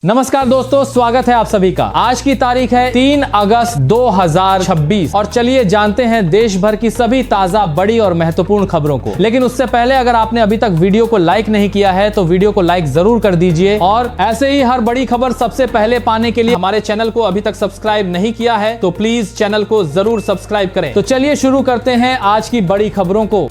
नमस्कार दोस्तों, स्वागत है आप सभी का। आज की तारीख है 3 अगस्त 2026 और चलिए जानते हैं देश भर की सभी ताजा बड़ी और महत्वपूर्ण खबरों को। लेकिन उससे पहले अगर आपने अभी तक वीडियो को लाइक नहीं किया है तो वीडियो को लाइक जरूर कर दीजिए और ऐसे ही हर बड़ी खबर सबसे पहले पाने के लिए हमारे चैनल को अभी तक सब्सक्राइब नहीं किया है तो प्लीज चैनल को जरूर सब्सक्राइब करें। तो चलिए शुरू करते हैं आज की बड़ी खबरों को।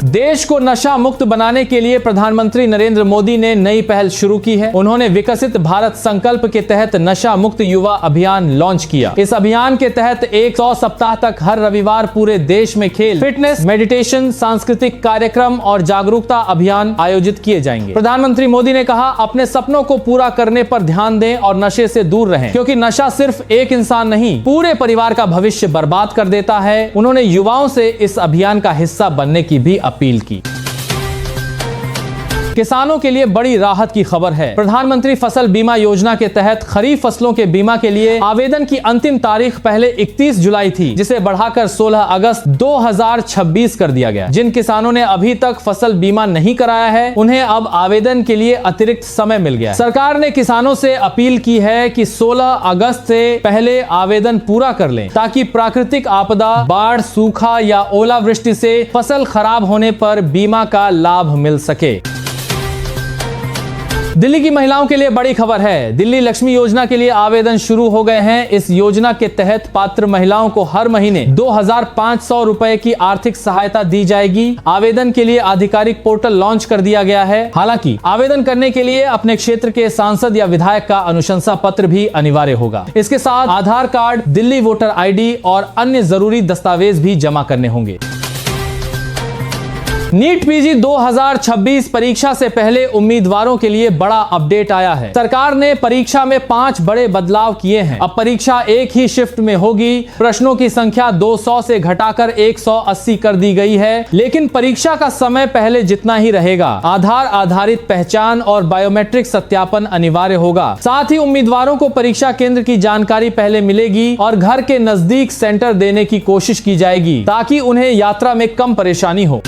देश को नशा मुक्त बनाने के लिए प्रधानमंत्री नरेंद्र मोदी ने नई पहल शुरू की है। उन्होंने विकसित भारत संकल्प के तहत नशा मुक्त युवा अभियान लॉन्च किया। इस अभियान के तहत 100 सप्ताह तक हर रविवार पूरे देश में खेल, फिटनेस, मेडिटेशन, सांस्कृतिक कार्यक्रम और जागरूकता अभियान आयोजित किए जाएंगे। प्रधानमंत्री मोदी ने कहा, अपने सपनों को पूरा करने पर ध्यान दें और नशे से दूर रहें, क्योंकि नशा सिर्फ एक इंसान नहीं, पूरे परिवार का भविष्य बर्बाद कर देता है। उन्होंने युवाओं से इस अभियान का हिस्सा बनने की भी अपील की। किसानों के लिए बड़ी राहत की खबर है। प्रधानमंत्री फसल बीमा योजना के तहत खरीफ फसलों के बीमा के लिए आवेदन की अंतिम तारीख पहले 31 जुलाई थी, जिसे बढ़ाकर 16 अगस्त 2026 कर दिया गया। जिन किसानों ने अभी तक फसल बीमा नहीं कराया है उन्हें अब आवेदन के लिए अतिरिक्त समय मिल गया है। सरकार ने किसानों से अपील की है कि 16 अगस्त से पहले आवेदन पूरा कर लें, ताकि प्राकृतिक आपदा, बाढ़, सूखा या ओलावृष्टि से फसल खराब होने पर बीमा का लाभ मिल सके। दिल्ली की महिलाओं के लिए बड़ी खबर है। दिल्ली लक्ष्मी योजना के लिए आवेदन शुरू हो गए हैं। इस योजना के तहत पात्र महिलाओं को हर महीने 2500 रुपए की आर्थिक सहायता दी जाएगी। आवेदन के लिए आधिकारिक पोर्टल लॉन्च कर दिया गया है। हालांकि आवेदन करने के लिए अपने क्षेत्र के सांसद या विधायक का अनुशंसा पत्र भी अनिवार्य होगा। इसके साथ आधार कार्ड, दिल्ली वोटर ID और अन्य जरूरी दस्तावेज भी जमा करने होंगे। नीट PG 2026 परीक्षा से पहले उम्मीदवारों के लिए बड़ा अपडेट आया है। सरकार ने परीक्षा में 5 बड़े बदलाव किए हैं। अब परीक्षा एक ही शिफ्ट में होगी। प्रश्नों की संख्या 200 से घटाकर 180 कर दी गई है, लेकिन परीक्षा का समय पहले जितना ही रहेगा। आधार आधारित पहचान और बायोमेट्रिक सत्यापन अनिवार्य होगा। साथ ही उम्मीदवारों को परीक्षा केंद्र की जानकारी पहले मिलेगी और घर के नजदीक सेंटर देने की कोशिश की जाएगी, ताकि उन्हें यात्रा में कम परेशानी हो।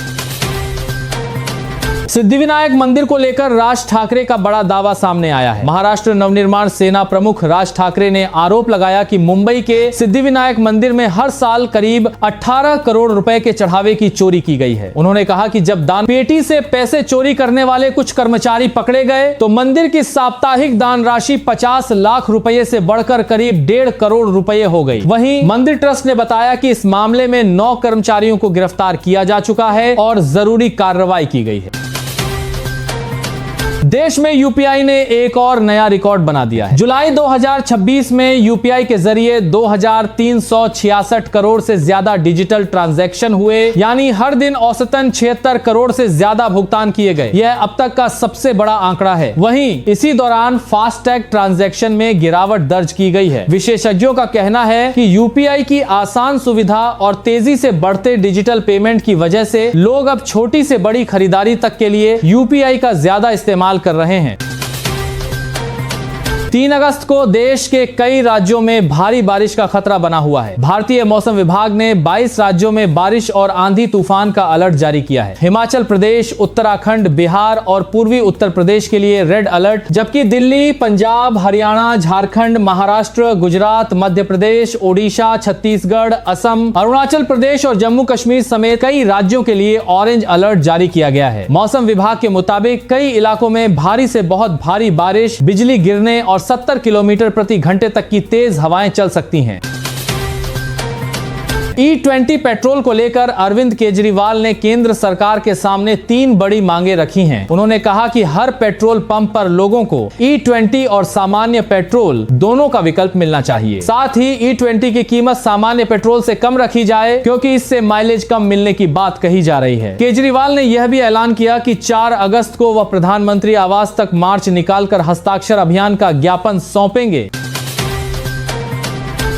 सिद्धिविनायक मंदिर को लेकर राज ठाकरे का बड़ा दावा सामने आया है। महाराष्ट्र नवनिर्माण सेना प्रमुख राज ठाकरे ने आरोप लगाया कि मुंबई के सिद्धिविनायक मंदिर में हर साल करीब 18 करोड़ रुपए के चढ़ावे की चोरी की गई है। उन्होंने कहा कि जब दान पेटी से पैसे चोरी करने वाले कुछ कर्मचारी पकड़े गए तो मंदिर की साप्ताहिक दान राशि 50 लाख रुपए से बढ़कर करीब 1.5 करोड़ रुपए हो गई। वहीं मंदिर ट्रस्ट ने बताया कि इस मामले में 9 कर्मचारियों को गिरफ्तार किया जा चुका है और जरूरी कार्रवाई की गई है। देश में UPI ने एक और नया रिकॉर्ड बना दिया है। जुलाई 2026 में UPI के जरिए 2366 करोड़ से ज्यादा डिजिटल ट्रांजैक्शन हुए, यानी हर दिन औसतन 76 करोड़ से ज्यादा भुगतान किए गए। यह अब तक का सबसे बड़ा आंकड़ा है। वहीं इसी दौरान फास्टैग ट्रांजैक्शन में गिरावट दर्ज की गई है। विशेषज्ञों का कहना है कि UPI की आसान सुविधा और तेजी से बढ़ते डिजिटल पेमेंट की वजह से लोग अब छोटी से बड़ी खरीदारी तक के लिए UPI का ज्यादा इस्तेमाल कर रहे हैं। 3 अगस्त को देश के कई राज्यों में भारी बारिश का खतरा बना हुआ है। भारतीय मौसम विभाग ने 22 राज्यों में बारिश और आंधी तूफान का अलर्ट जारी किया है। हिमाचल प्रदेश, उत्तराखंड, बिहार और पूर्वी उत्तर प्रदेश के लिए रेड अलर्ट, जबकि दिल्ली, पंजाब, हरियाणा, झारखंड, महाराष्ट्र, गुजरात, मध्य प्रदेश, ओडिशा, छत्तीसगढ़, असम, अरुणाचल प्रदेश और जम्मू कश्मीर समेत कई राज्यों के लिए ऑरेंज अलर्ट जारी किया गया है। मौसम विभाग के मुताबिक कई इलाकों में भारी से बहुत भारी बारिश, बिजली गिरने और 70 किलोमीटर प्रति घंटे तक की तेज हवाएं चल सकती हैं। E20 पेट्रोल को लेकर अरविंद केजरीवाल ने केंद्र सरकार के सामने 3 बड़ी मांगे रखी हैं। उन्होंने कहा कि हर पेट्रोल पंप पर लोगों को E20 और सामान्य पेट्रोल दोनों का विकल्प मिलना चाहिए। साथ ही E20 की कीमत सामान्य पेट्रोल से कम रखी जाए, क्योंकि इससे माइलेज कम मिलने की बात कही जा रही है। केजरीवाल ने यह भी ऐलान किया कि 4 अगस्त को वह प्रधानमंत्री आवास तक मार्च निकालकर हस्ताक्षर अभियान का ज्ञापन सौंपेंगे।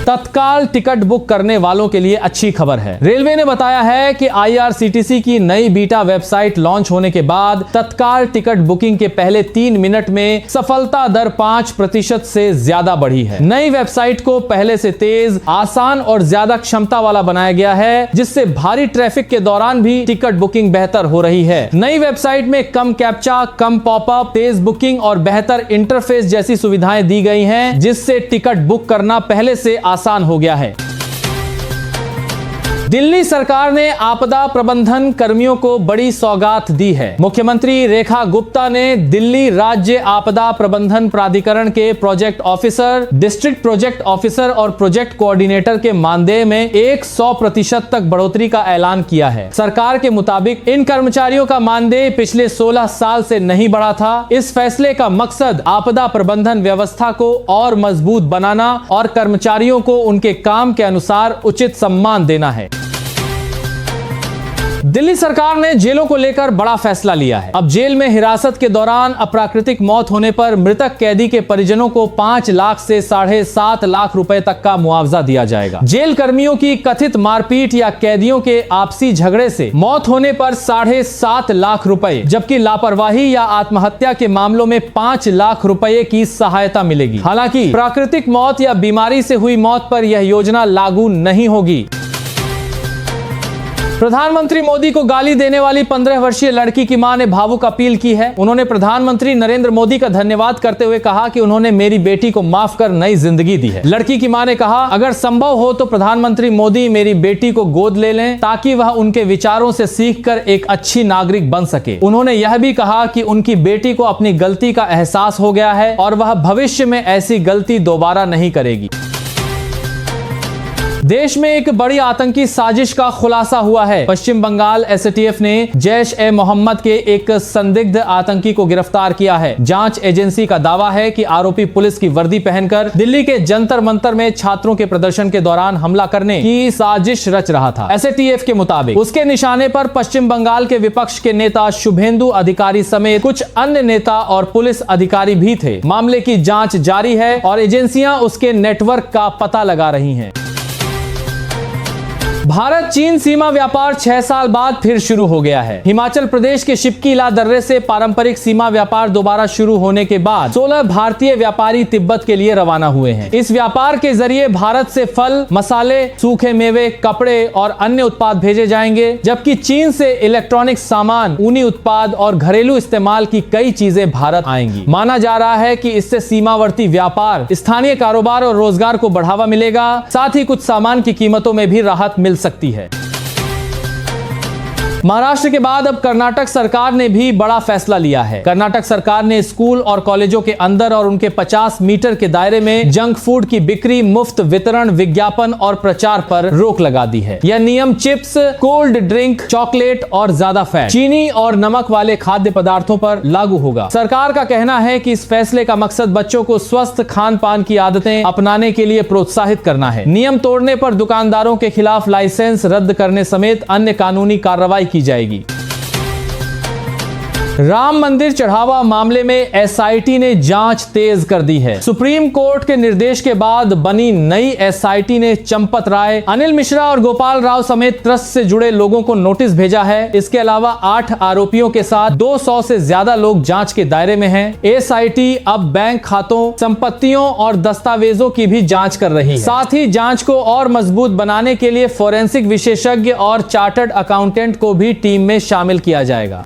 तत्काल टिकट बुक करने वालों के लिए अच्छी खबर है। रेलवे ने बताया है कि IRCTC की नई बीटा वेबसाइट लॉन्च होने के बाद तत्काल टिकट बुकिंग के पहले 3 मिनट में सफलता दर 5% से ज्यादा बढ़ी है। नई वेबसाइट को पहले से तेज, आसान और ज्यादा क्षमता वाला बनाया गया है, जिससे भारी ट्रैफिक के दौरान भी टिकट बुकिंग बेहतर हो रही है। नई वेबसाइट में कम कैप्चा, कम पॉपअप, तेज बुकिंग और बेहतर इंटरफेस जैसी सुविधाएं दी गई हैं, जिससे टिकट बुक करना पहले से आसान हो गया है। दिल्ली सरकार ने आपदा प्रबंधन कर्मियों को बड़ी सौगात दी है। मुख्यमंत्री रेखा गुप्ता ने दिल्ली राज्य आपदा प्रबंधन प्राधिकरण के project officer, district project officer और प्रोजेक्ट कोऑर्डिनेटर के मानदेय में 100% तक बढ़ोतरी का ऐलान किया है। सरकार के मुताबिक इन कर्मचारियों का मानदेय पिछले 16 साल से नहीं बढ़ा था। इस फैसले का मकसद आपदा प्रबंधन व्यवस्था को और मजबूत बनाना और कर्मचारियों को उनके काम के अनुसार उचित सम्मान देना है। दिल्ली सरकार ने जेलों को लेकर बड़ा फैसला लिया है। अब जेल में हिरासत के दौरान अप्राकृतिक मौत होने पर मृतक कैदी के परिजनों को 5 लाख से 7.5 लाख रुपए तक का मुआवजा दिया जाएगा। जेल कर्मियों की कथित मारपीट या कैदियों के आपसी झगड़े से मौत होने पर 7.5 लाख रुपए, जबकि लापरवाही या आत्महत्या के मामलों में 5 लाख रुपए की सहायता मिलेगी। हालांकि प्राकृतिक मौत या बीमारी से हुई मौत पर यह योजना लागू नहीं होगी। प्रधानमंत्री मोदी को गाली देने वाली 15 वर्षीय लड़की की मां ने भावुक अपील की है। उन्होंने प्रधानमंत्री नरेंद्र मोदी का धन्यवाद करते हुए कहा कि उन्होंने मेरी बेटी को माफ कर नई जिंदगी दी है। लड़की की मां ने कहा, अगर संभव हो तो प्रधानमंत्री मोदी मेरी बेटी को गोद ले लें ताकि वह उनके विचारों से सीखकर एक अच्छी नागरिक बन सके। उन्होंने यह भी कहा कि उनकी बेटी को अपनी गलती का एहसास हो गया है और वह भविष्य में ऐसी गलती दोबारा नहीं करेगी। देश में एक बड़ी आतंकी साजिश का खुलासा हुआ है। पश्चिम बंगाल STF ने जैश-ए-मोहम्मद के एक संदिग्ध आतंकी को गिरफ्तार किया है। जांच एजेंसी का दावा है कि आरोपी पुलिस की वर्दी पहनकर दिल्ली के जंतर मंतर में छात्रों के प्रदर्शन के दौरान हमला करने की साजिश रच रहा था। STF के मुताबिक उसके निशाने पर पश्चिम बंगाल के विपक्ष के नेता शुभेंदु अधिकारी समेत कुछ अन्य नेता और पुलिस अधिकारी भी थे। मामले की जांच जारी है और एजेंसियां उसके नेटवर्क का पता लगा रही हैं। भारत चीन सीमा व्यापार 6 साल बाद फिर शुरू हो गया है। हिमाचल प्रदेश के शिपकीला दर्रे से पारंपरिक सीमा व्यापार दोबारा शुरू होने के बाद 16 भारतीय व्यापारी तिब्बत के लिए रवाना हुए हैं। इस व्यापार के जरिए भारत से फल, मसाले, सूखे मेवे, कपड़े और अन्य उत्पाद भेजे जाएंगे, जबकि चीन से इलेक्ट्रॉनिक सामान, ऊनी उत्पाद और घरेलू इस्तेमाल की कई चीजें भारत आएंगी। माना जा रहा है कि इससे सीमावर्ती व्यापार, स्थानीय कारोबार और रोजगार को बढ़ावा मिलेगा। साथ ही कुछ सामान की कीमतों में भी राहत मिल सकती है। महाराष्ट्र के बाद अब कर्नाटक सरकार ने भी बड़ा फैसला लिया है। कर्नाटक सरकार ने स्कूल और कॉलेजों के अंदर और उनके 50 मीटर के दायरे में जंक फूड की बिक्री, मुफ्त वितरण, विज्ञापन और प्रचार पर रोक लगा दी है। यह नियम चिप्स, कोल्ड ड्रिंक, चॉकलेट और ज्यादा फैट, चीनी और नमक वाले खाद्य पदार्थों पर लागू होगा। सरकार का कहना है कि इस फैसले का मकसद बच्चों को स्वस्थ खान पान की आदतें अपनाने के लिए प्रोत्साहित करना है। नियम तोड़ने पर दुकानदारों के खिलाफ लाइसेंस रद्द करने समेत अन्य कानूनी कार्रवाई की जाएगी। राम मंदिर चढ़ावा मामले में SIT ने जांच तेज कर दी है। सुप्रीम कोर्ट के निर्देश के बाद बनी नई SIT ने चंपत राय, अनिल मिश्रा और गोपाल राव समेत ट्रस्ट से जुड़े लोगों को नोटिस भेजा है। इसके अलावा 8 आरोपियों के साथ 200 से ज्यादा लोग जांच के दायरे में हैं। SIT अब बैंक खातों, संपत्तियों और दस्तावेजों की भी जांच कर रही है। साथ ही जांच को और मजबूत बनाने के लिए फोरेंसिक विशेषज्ञ और चार्टर्ड अकाउंटेंट को भी टीम में शामिल किया जाएगा।